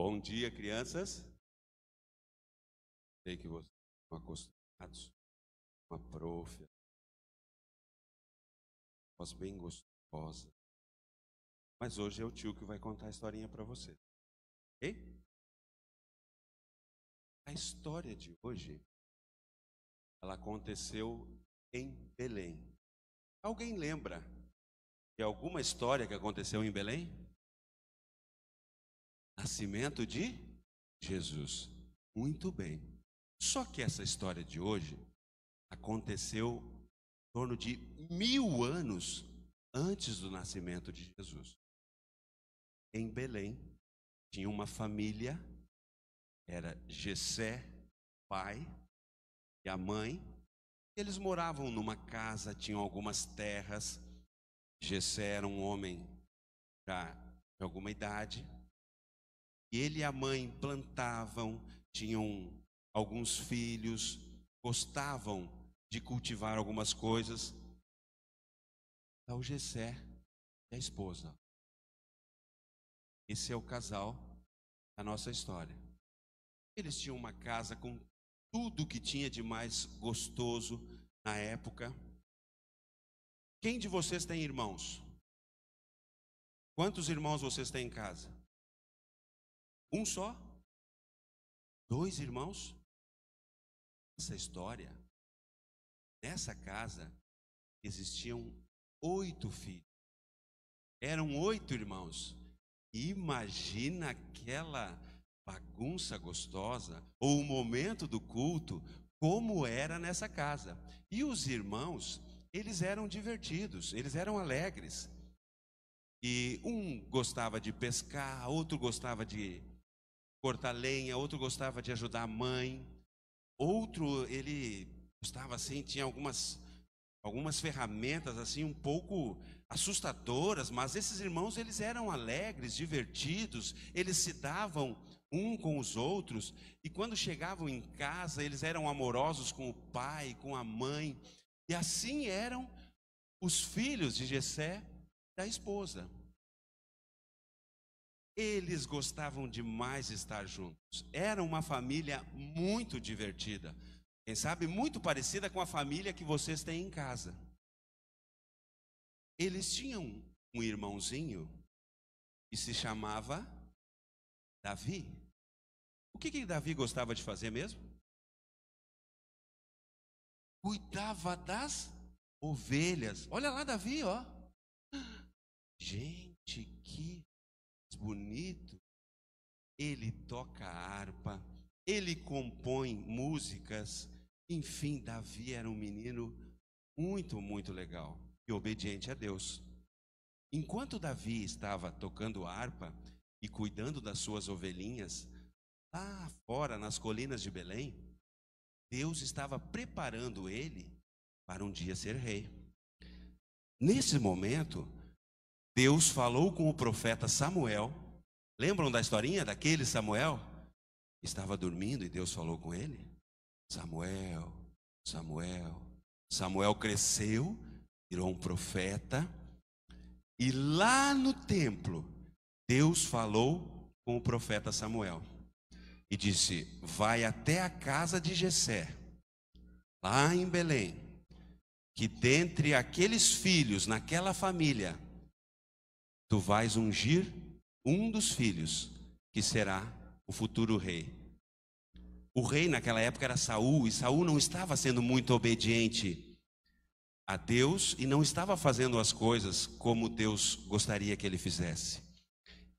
Bom dia, crianças. Sei que vocês estão acostumados com a prof, voz bem gostosa. Mas hoje é o tio que vai contar a historinha para você. Ok? A história de hoje, ela aconteceu em Belém. Alguém lembra de alguma história que aconteceu em Belém? Nascimento de Jesus. Muito bem. Só que essa história de hoje aconteceu em torno de 1000 anos antes do nascimento de Jesus. Em Belém, tinha uma família, era Jessé, pai, e a mãe. Eles moravam numa casa, tinham algumas terras. Jessé era um homem já de alguma idade. E ele e a mãe plantavam, tinham alguns filhos, gostavam de cultivar algumas coisas. O Jessé e a esposa. Esse é o casal da nossa história. Eles tinham uma casa com tudo que tinha de mais gostoso na época. Quem de vocês tem irmãos? Quantos irmãos vocês têm em casa? Um só? 2 irmãos? Essa história, nessa casa, existiam 8 filhos. Eram 8 irmãos. Imagina aquela bagunça gostosa, ou o momento do culto, como era nessa casa. E os irmãos, eles eram divertidos, eles eram alegres. E um gostava de pescar, outro gostava de cortar lenha, outro gostava de ajudar a mãe, outro ele gostava assim, tinha algumas ferramentas assim um pouco assustadoras, mas esses irmãos eles eram alegres, divertidos, eles se davam um com os outros, e quando chegavam em casa eles eram amorosos com o pai, com a mãe, e assim eram os filhos de Jessé, da esposa. Eles gostavam demais de estar juntos. Era uma família muito divertida. Quem sabe muito parecida com a família que vocês têm em casa. Eles tinham um irmãozinho que se chamava Davi. O que Davi gostava de fazer mesmo? Cuidava das ovelhas. Olha lá Davi, ó. Gente, que bonito. Ele toca harpa, ele compõe músicas. Enfim, Davi era um menino muito, muito legal e obediente a Deus. Enquanto Davi estava tocando harpa e cuidando das suas ovelhinhas, lá fora nas colinas de Belém, Deus estava preparando ele para um dia ser rei. Nesse momento, Deus falou com o profeta Samuel. Lembram da historinha daquele Samuel? Estava dormindo e Deus falou com ele. Samuel, Samuel. Samuel cresceu, virou um profeta. E lá no templo, Deus falou com o profeta Samuel. E disse: vai até a casa de Jessé, lá em Belém, que dentre aqueles filhos, naquela família, tu vais ungir um dos filhos, que será o futuro rei. O rei naquela época era Saul, e Saul não estava sendo muito obediente a Deus e não estava fazendo as coisas como Deus gostaria que ele fizesse.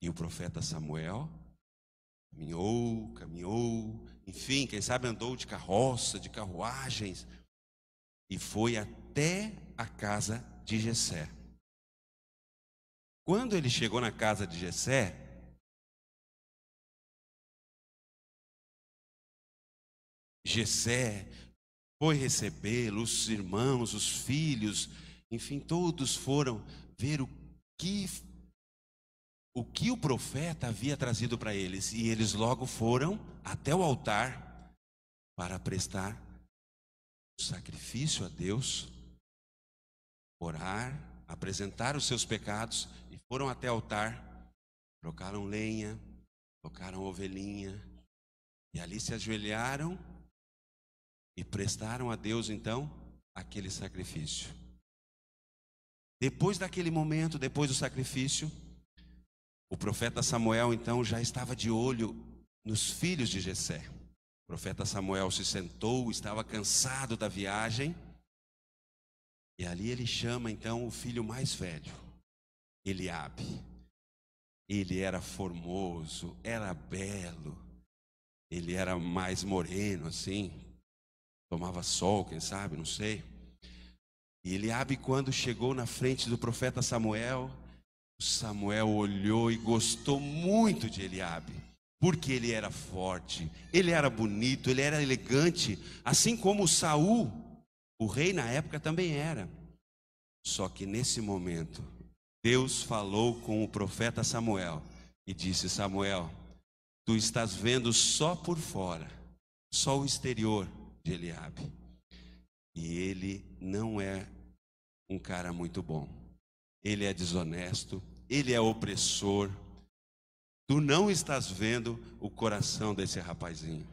E o profeta Samuel caminhou, enfim, quem sabe andou de carroça, de carruagens, e foi até a casa de Jessé. Quando ele chegou na casa de Jessé, Jessé foi recebê-lo, os irmãos, os filhos, enfim, todos foram ver o que o profeta havia trazido para eles. E eles logo foram até o altar para prestar o sacrifício a Deus, orar, apresentar os seus pecados, e foram até o altar, trocaram lenha, tocaram a ovelhinha, e ali se ajoelharam e prestaram a Deus então aquele sacrifício. Depois daquele momento, depois do sacrifício, o profeta Samuel então já estava de olho nos filhos de Jessé. O profeta Samuel se sentou, estava cansado da viagem, e ali ele chama então o filho mais velho, Eliabe. Ele era formoso, era belo, ele era mais moreno assim, tomava sol, quem sabe, não sei. E Eliabe, quando chegou na frente do profeta Samuel, Samuel olhou e gostou muito de Eliabe, porque ele era forte, ele era bonito, ele era elegante, assim como Saul, o rei na época, também era. Só que nesse momento, Deus falou com o profeta Samuel e disse: Samuel, tu estás vendo só por fora, só o exterior de Eliabe, e ele não é um cara muito bom, ele é desonesto, ele é opressor. Tu não estás vendo o coração desse rapazinho.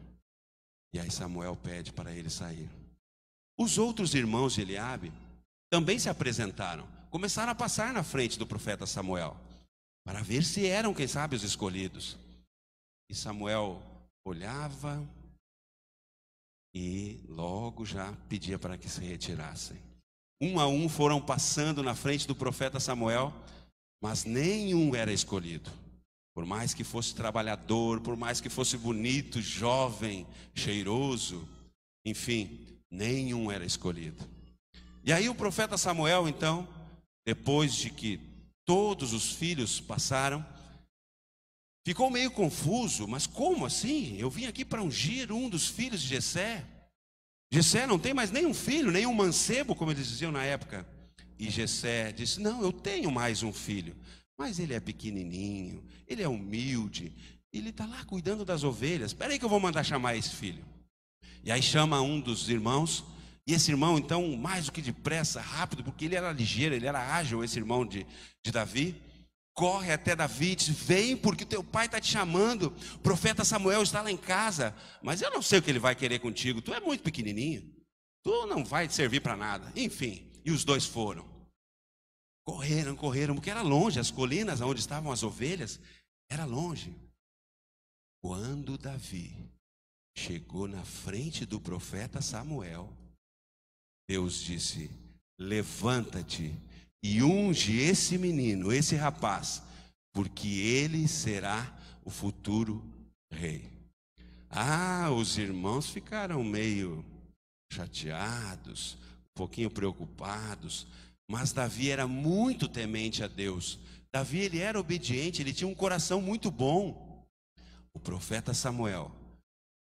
E aí Samuel pede para ele sair. Os outros irmãos de Eliabe também se apresentaram, começaram a passar na frente do profeta Samuel, para ver se eram, quem sabe, os escolhidos. E Samuel olhava e logo já pedia para que se retirassem. Um a um foram passando na frente do profeta Samuel, mas nenhum era escolhido. Por mais que fosse trabalhador, por mais que fosse bonito, jovem, cheiroso, enfim, nenhum era escolhido. E aí o profeta Samuel, então, depois de que todos os filhos passaram, ficou meio confuso. Mas como assim? Eu vim aqui para ungir um dos filhos de Jessé. Jessé não tem mais nenhum filho, nenhum mancebo, como eles diziam na época. E Jessé disse: não, eu tenho mais um filho, mas ele é pequenininho, ele é humilde, ele está lá cuidando das ovelhas. Espera aí que eu vou mandar chamar esse filho. E aí chama um dos irmãos, e esse irmão então, mais do que depressa, rápido, porque ele era ligeiro, ele era ágil, esse irmão de Davi, corre até Davi e diz: vem, porque o teu pai está te chamando, o profeta Samuel está lá em casa, mas eu não sei o que ele vai querer contigo, tu é muito pequenininho, tu não vai servir para nada. Enfim, e os dois foram. Correram, porque era longe, as colinas onde estavam as ovelhas, era longe. Quando Davi chegou na frente do profeta Samuel, Deus disse: levanta-te e unge esse menino, esse rapaz, porque ele será o futuro rei. Os irmãos ficaram meio chateados, um pouquinho preocupados, mas Davi era muito temente a Deus. Davi, ele era obediente, ele tinha um coração muito bom. O profeta Samuel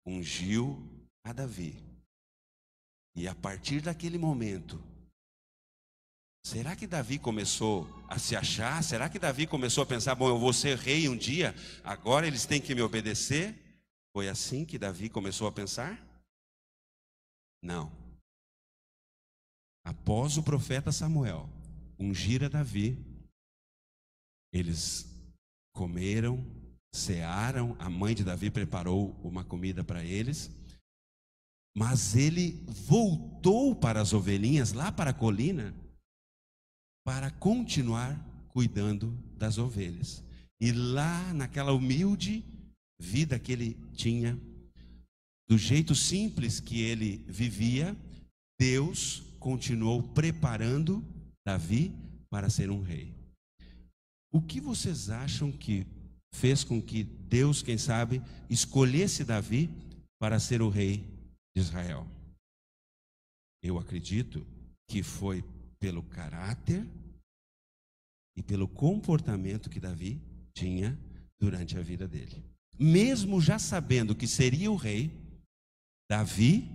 ungiu a Davi. E a partir daquele momento, será que Davi começou a se achar? Será que Davi começou a pensar: bom, eu vou ser rei um dia, agora eles têm que me obedecer? Foi assim que Davi começou a pensar? Não. Após o profeta Samuel ungir a Davi, eles comeram, cearam, a mãe de Davi preparou uma comida para eles, mas ele voltou para as ovelhinhas, lá para a colina, para continuar cuidando das ovelhas. E lá naquela humilde vida que ele tinha, do jeito simples que ele vivia, Deus continuou preparando Davi para ser um rei. O que vocês acham que fez com que Deus, quem sabe, escolhesse Davi para ser o rei de Israel? Eu acredito que foi pelo caráter e pelo comportamento que Davi tinha durante a vida dele. Mesmo já sabendo que seria o rei, Davi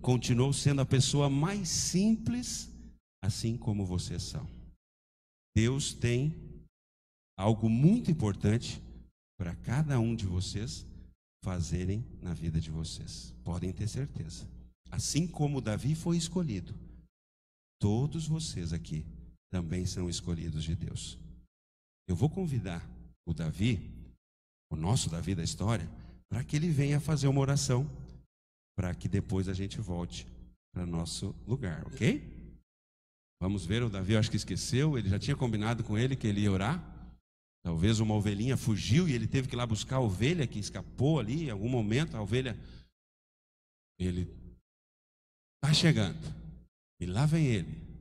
continuou sendo a pessoa mais simples, assim como vocês são. Deus tem algo muito importante para cada um de vocês fazerem na vida de vocês. Podem ter certeza. Assim como Davi foi escolhido, todos vocês aqui também são escolhidos de Deus. Eu vou convidar o Davi o nosso Davi da história, para que ele venha fazer uma oração, para que depois a gente volte para nosso lugar, ok? Vamos ver, o Davi eu acho que esqueceu, ele já tinha combinado com ele que ele ia orar. Talvez uma ovelhinha fugiu e ele teve que ir lá buscar a ovelha que escapou ali, em algum momento a ovelha, ele está chegando, e lá vem ele.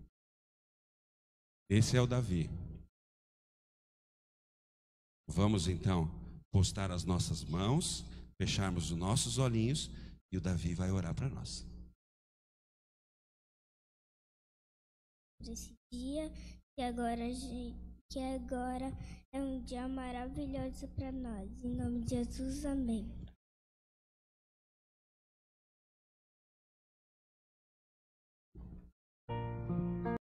Esse é o Davi. Vamos então postar as nossas mãos, fecharmos os nossos olhinhos e o Davi vai orar para nós. Esse dia que agora é um dia maravilhoso para nós. Em nome de Jesus, amém.